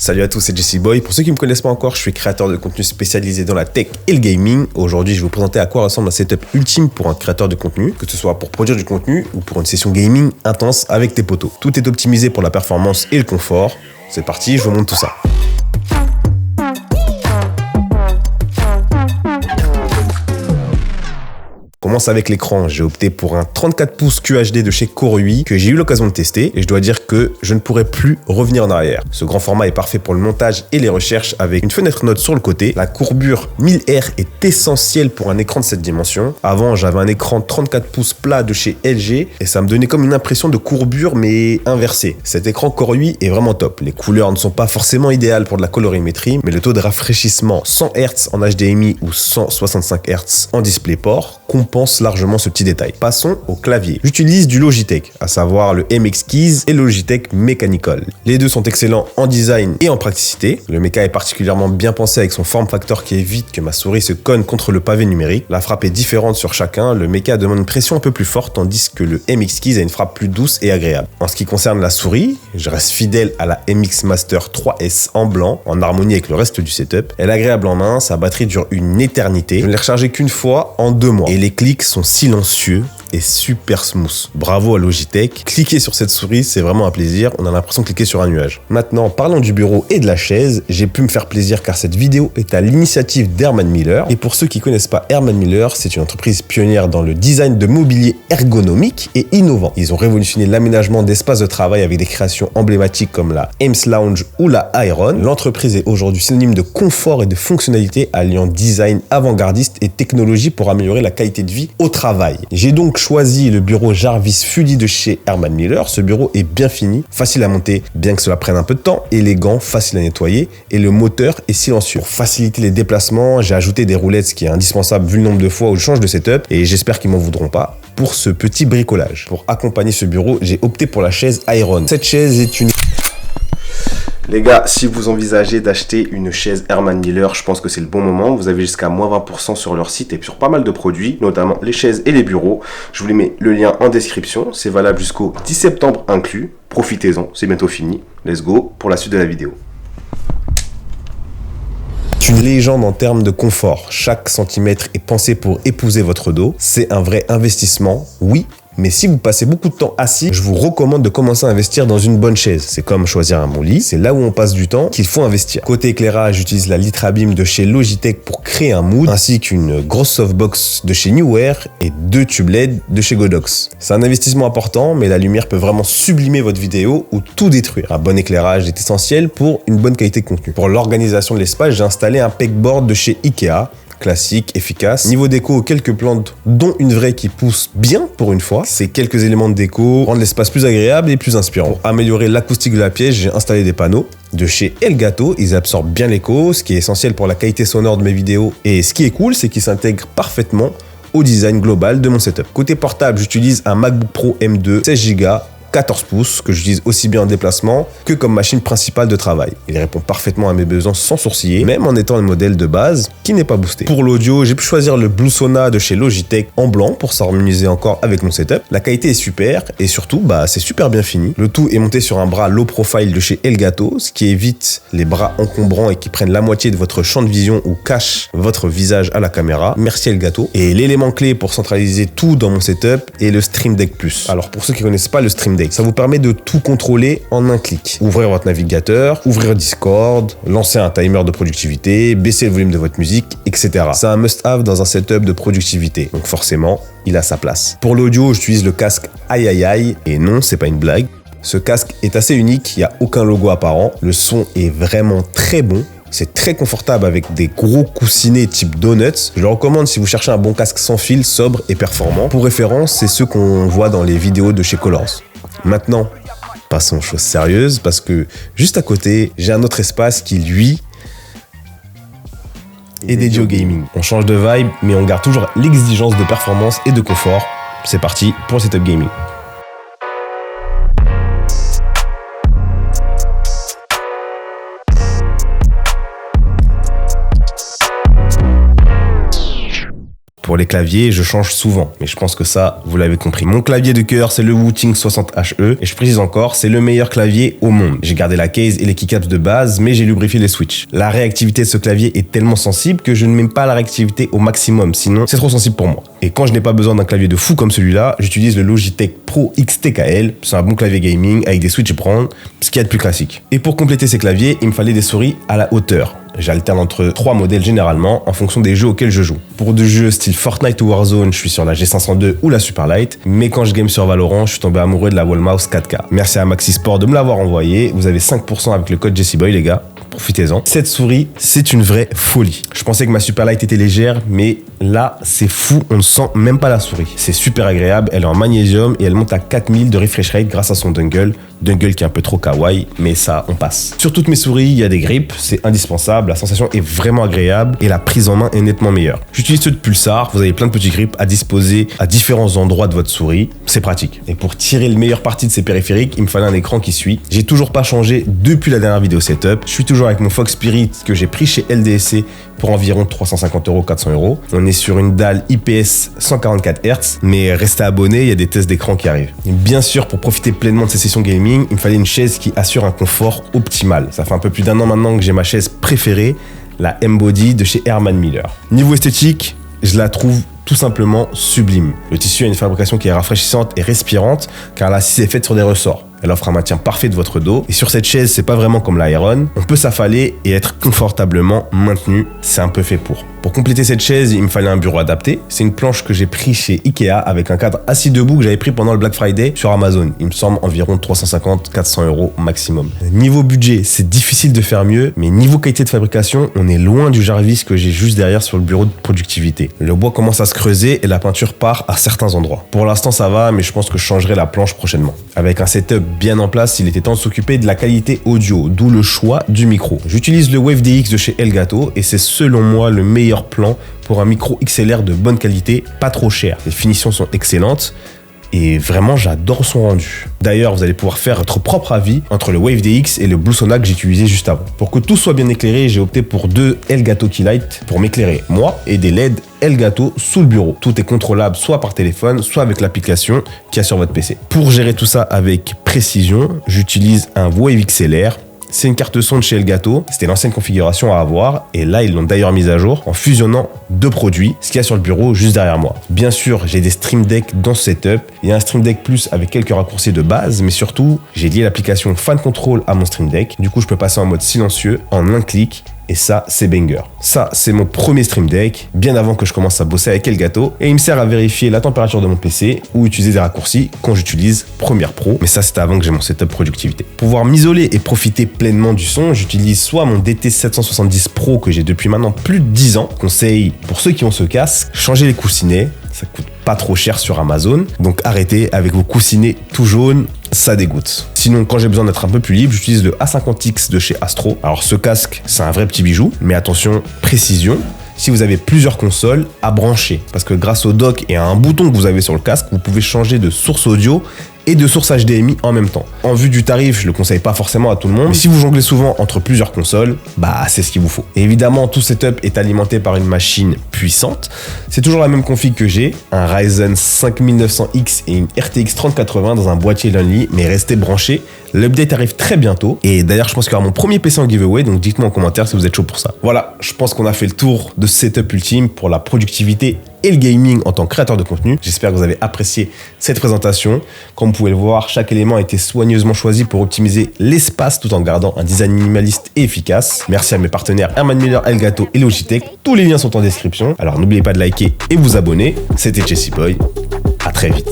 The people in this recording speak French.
Salut à tous, c'est Jesse Boy. Pour ceux qui ne me connaissent pas encore, je suis créateur de contenu spécialisé dans la tech et le gaming. Aujourd'hui, je vais vous présenter à quoi ressemble un setup ultime pour un créateur de contenu, que ce soit pour produire du contenu ou pour une session gaming intense avec tes potos. Tout est optimisé pour la performance et le confort. C'est parti, je vous montre tout ça. Commence avec l'écran, j'ai opté pour un 34 pouces QHD de chez Core-UI que j'ai eu l'occasion de tester et je dois dire que je ne pourrai plus revenir en arrière. Ce grand format est parfait pour le montage et les recherches avec une fenêtre note sur le côté. La courbure 1000R est essentielle pour un écran de cette dimension. Avant, j'avais un écran 34 pouces plat de chez LG et ça me donnait comme une impression de courbure mais inversée. Cet écran Core-UI est vraiment top. Les couleurs ne sont pas forcément idéales pour de la colorimétrie, mais le taux de rafraîchissement 100 Hz en HDMI ou 165 Hz en DisplayPort compense largement ce petit détail. Passons au clavier. J'utilise du Logitech, à savoir le MX Keys et le Logitech Mechanical. Les deux sont excellents en design et en praticité. Le Mecha est particulièrement bien pensé avec son form factor qui évite que ma souris se cogne contre le pavé numérique. La frappe est différente sur chacun. Le Mecha demande une pression un peu plus forte, tandis que le MX Keys a une frappe plus douce et agréable. En ce qui concerne la souris, je reste fidèle à la MX Master 3S en blanc, en harmonie avec le reste du setup. Elle est agréable en main, sa batterie dure une éternité. Je ne l'ai rechargée qu'une fois en 2 mois. Et les clics sont silencieux et super smooth. Bravo à Logitech. Cliquer sur cette souris, c'est vraiment un plaisir. On a l'impression de cliquer sur un nuage. Maintenant, parlons du bureau et de la chaise. J'ai pu me faire plaisir car cette vidéo est à l'initiative d'Herman Miller. Et pour ceux qui ne connaissent pas Herman Miller, c'est une entreprise pionnière dans le design de mobilier ergonomique et innovant. Ils ont révolutionné l'aménagement d'espaces de travail avec des créations emblématiques comme la Ames Lounge ou la Iron. L'entreprise est aujourd'hui synonyme de confort et de fonctionnalité, alliant design avant-gardiste et technologie pour améliorer la qualité de vie au travail. J'ai donc choisi le bureau Jarvis Fully de chez Herman Miller. Ce bureau est bien fini, facile à monter, bien que cela prenne un peu de temps, élégant, facile à nettoyer et le moteur est silencieux. Pour faciliter les déplacements, j'ai ajouté des roulettes, ce qui est indispensable vu le nombre de fois où je change de setup et j'espère qu'ils m'en voudront pas pour ce petit bricolage. Pour accompagner ce bureau, j'ai opté pour la chaise Iron. Cette chaise est une... Les gars, si vous envisagez d'acheter une chaise Herman Miller, je pense que c'est le bon moment. Vous avez jusqu'à moins 20% sur leur site et sur pas mal de produits, notamment les chaises et les bureaux. Je vous mets le lien en description. C'est valable jusqu'au 10 septembre inclus. Profitez-en, c'est bientôt fini. Let's go pour la suite de la vidéo. C'est une légende en termes de confort. Chaque centimètre est pensé pour épouser votre dos. C'est un vrai investissement, oui. Mais si vous passez beaucoup de temps assis, je vous recommande de commencer à investir dans une bonne chaise. C'est comme choisir un bon lit, c'est là où on passe du temps qu'il faut investir. Côté éclairage, j'utilise la Litrabeam de chez Logitech pour créer un mood, ainsi qu'une grosse softbox de chez Neewer et 2 tubes LED de chez Godox. C'est un investissement important, mais la lumière peut vraiment sublimer votre vidéo ou tout détruire. Un bon éclairage est essentiel pour une bonne qualité de contenu. Pour l'organisation de l'espace, j'ai installé un pegboard de chez Ikea. Classique, efficace. Niveau déco, quelques plantes, dont une vraie qui pousse bien pour une fois. Ces quelques éléments de déco rendent l'espace plus agréable et plus inspirant. Pour améliorer l'acoustique de la pièce, j'ai installé des panneaux de chez Elgato. Ils absorbent bien l'écho, ce qui est essentiel pour la qualité sonore de mes vidéos. Et ce qui est cool, c'est qu'ils s'intègrent parfaitement au design global de mon setup. Côté portable, j'utilise un MacBook Pro M2 16 Go 14 pouces que j'utilise aussi bien en déplacement que comme machine principale de travail. Il répond parfaitement à mes besoins sans sourciller, même en étant le modèle de base qui n'est pas boosté. Pour l'audio, j'ai pu choisir le Bluesona de chez Logitech en blanc pour s'harmoniser encore avec mon setup. La qualité est super et surtout, c'est super bien fini. Le tout est monté sur un bras low profile de chez Elgato, ce qui évite les bras encombrants et qui prennent la moitié de votre champ de vision ou cachent votre visage à la caméra. Merci Elgato. Et l'élément clé pour centraliser tout dans mon setup est le Stream Deck Plus. Alors pour ceux qui ne connaissent pas le Stream Deck, ça vous permet de tout contrôler en un clic. Ouvrir votre navigateur, ouvrir Discord, lancer un timer de productivité, baisser le volume de votre musique, etc. C'est un must-have dans un setup de productivité. Donc forcément, il a sa place. Pour l'audio, j'utilise le casque Ai. Et non, c'est pas une blague. Ce casque est assez unique, il n'y a aucun logo apparent. Le son est vraiment très bon. C'est très confortable avec des gros coussinets type donuts. Je le recommande si vous cherchez un bon casque sans fil, sobre et performant. Pour référence, c'est ceux qu'on voit dans les vidéos de chez Colors. Maintenant, passons aux choses sérieuses parce que juste à côté, j'ai un autre espace qui, lui, est dédié au gaming. On change de vibe, mais on garde toujours l'exigence de performance et de confort. C'est parti pour le setup gaming. pour les claviers, je change souvent, mais je pense que ça, vous l'avez compris. Mon clavier de cœur, c'est le Wooting 60HE, et je précise encore, c'est le meilleur clavier au monde. J'ai gardé la case et les keycaps de base, mais j'ai lubrifié les switches. La réactivité de ce clavier est tellement sensible que je ne mets pas la réactivité au maximum, sinon c'est trop sensible pour moi. Et quand je n'ai pas besoin d'un clavier de fou comme celui-là, j'utilise le Logitech Pro X-TKL, c'est un bon clavier gaming avec des switches brand, ce qu'il y a de plus classique. Et pour compléter ces claviers, il me fallait des souris à la hauteur. J'alterne entre 3 modèles généralement en fonction des jeux auxquels je joue. Pour des jeux style Fortnite ou Warzone, je suis sur la G502 ou la Superlight, mais quand je game sur Valorant, je suis tombé amoureux de la Wallmouse 4K. Merci à Maxi Sport de me l'avoir envoyé, vous avez 5% avec le code JessiBoy les gars. Profitez-en. Cette souris, c'est une vraie folie. Je pensais que ma Superlight était légère, mais là, c'est fou, on ne sent même pas la souris. C'est super agréable, elle est en magnésium et elle monte à 4000 de refresh rate grâce à son dongle. Dongle qui est un peu trop kawaii, mais ça, on passe. Sur toutes mes souris, il y a des grips, c'est indispensable, la sensation est vraiment agréable et la prise en main est nettement meilleure. J'utilise ceux de Pulsar, vous avez plein de petits grips à disposer à différents endroits de votre souris, c'est pratique. Et pour tirer le meilleur parti de ces périphériques, il me fallait un écran qui suit. J'ai toujours pas changé depuis la dernière vidéo setup, je suis toujours avec mon Fox Spirit que j'ai pris chez LDSC pour environ 350 €, 400 €. On est sur une dalle IPS 144 Hz, mais restez abonnés, il y a des tests d'écran qui arrivent. Et bien sûr, pour profiter pleinement de ces sessions gaming, il me fallait une chaise qui assure un confort optimal. Ça fait un peu plus d'1 an maintenant que j'ai ma chaise préférée, la M-Body de chez Herman Miller. Niveau esthétique, je la trouve tout simplement sublime. Le tissu a une fabrication qui est rafraîchissante et respirante car l'assise est faite sur des ressorts. Elle offre un maintien parfait de votre dos. Et sur cette chaise, c'est pas vraiment comme l'Iron. On peut s'affaler et être confortablement maintenu. C'est un peu fait pour. Pour compléter cette chaise, il me fallait un bureau adapté. C'est une planche que j'ai pris chez Ikea avec un cadre assis debout que j'avais pris pendant le Black Friday sur Amazon. Il me semble environ 350-400 € maximum. Niveau budget, c'est difficile de faire mieux, mais niveau qualité de fabrication, on est loin du Jarvis que j'ai juste derrière sur le bureau de productivité. Le bois commence à se creuser et la peinture part à certains endroits. Pour l'instant, ça va, mais je pense que je changerai la planche prochainement. Avec un setup bien en place, il était temps de s'occuper de la qualité audio, d'où le choix du micro. J'utilise le Wave DX de chez Elgato et c'est selon moi le meilleur plan pour un micro XLR de bonne qualité, pas trop cher. Les finitions sont excellentes et vraiment j'adore son rendu. D'ailleurs, vous allez pouvoir faire votre propre avis entre le Wave DX et le Blue Sona que j'ai utilisé juste avant. Pour que tout soit bien éclairé, j'ai opté pour 2 Elgato Keylight pour m'éclairer moi et des LED Elgato sous le bureau. Tout est contrôlable soit par téléphone, soit avec l'application qu'il y a sur votre PC. Pour gérer tout ça avec précision, j'utilise un Wave XLR. C'est une carte son de chez Elgato, c'était l'ancienne configuration à avoir et là ils l'ont d'ailleurs mise à jour en fusionnant 2 produits, ce qu'il y a sur le bureau juste derrière moi. Bien sûr, j'ai des Stream Deck dans ce setup, il y a un Stream Deck Plus avec quelques raccourcis de base, mais surtout j'ai lié l'application Fan Control à mon Stream Deck, du coup je peux passer en mode silencieux en un clic. Et ça, c'est banger. Ça, c'est mon premier Stream Deck, bien avant que je commence à bosser avec Elgato. Et il me sert à vérifier la température de mon PC ou utiliser des raccourcis quand j'utilise Premiere Pro. Mais ça, c'était avant que j'ai mon setup productivité. Pour pouvoir m'isoler et profiter pleinement du son, j'utilise soit mon DT770 Pro que j'ai depuis maintenant plus de 10 ans. Conseil pour ceux qui ont ce casque, changez les coussinets. Ça coûte pas trop cher sur Amazon. Donc arrêtez avec vos coussinets tout jaunes. Ça dégoûte. Sinon, quand j'ai besoin d'être un peu plus libre, j'utilise le A50X de chez Astro. Alors ce casque, c'est un vrai petit bijou, mais attention, précision. Si vous avez plusieurs consoles à brancher, parce que grâce au dock et à un bouton que vous avez sur le casque, vous pouvez changer de source audio et de source HDMI en même temps. En vue du tarif, je le conseille pas forcément à tout le monde, mais si vous jonglez souvent entre plusieurs consoles, bah c'est ce qu'il vous faut. Et évidemment, tout setup est alimenté par une machine puissante. C'est toujours la même config que j'ai, un Ryzen 5900X et une RTX 3080 dans un boîtier Lonely, mais restez branchés. L'update arrive très bientôt et d'ailleurs je pense qu'il y aura mon premier PC en giveaway, donc dites-moi en commentaire si vous êtes chaud pour ça. Voilà, je pense qu'on a fait le tour de ce setup ultime pour la productivité et le gaming en tant que créateur de contenu. J'espère que vous avez apprécié cette présentation. Comme vous pouvez le voir, chaque élément a été soigneusement choisi pour optimiser l'espace tout en gardant un design minimaliste et efficace. Merci à mes partenaires Herman Miller, Elgato et Logitech. Tous les liens sont en description. Alors n'oubliez pas de liker et vous abonner. C'était JessiBoy. À très vite.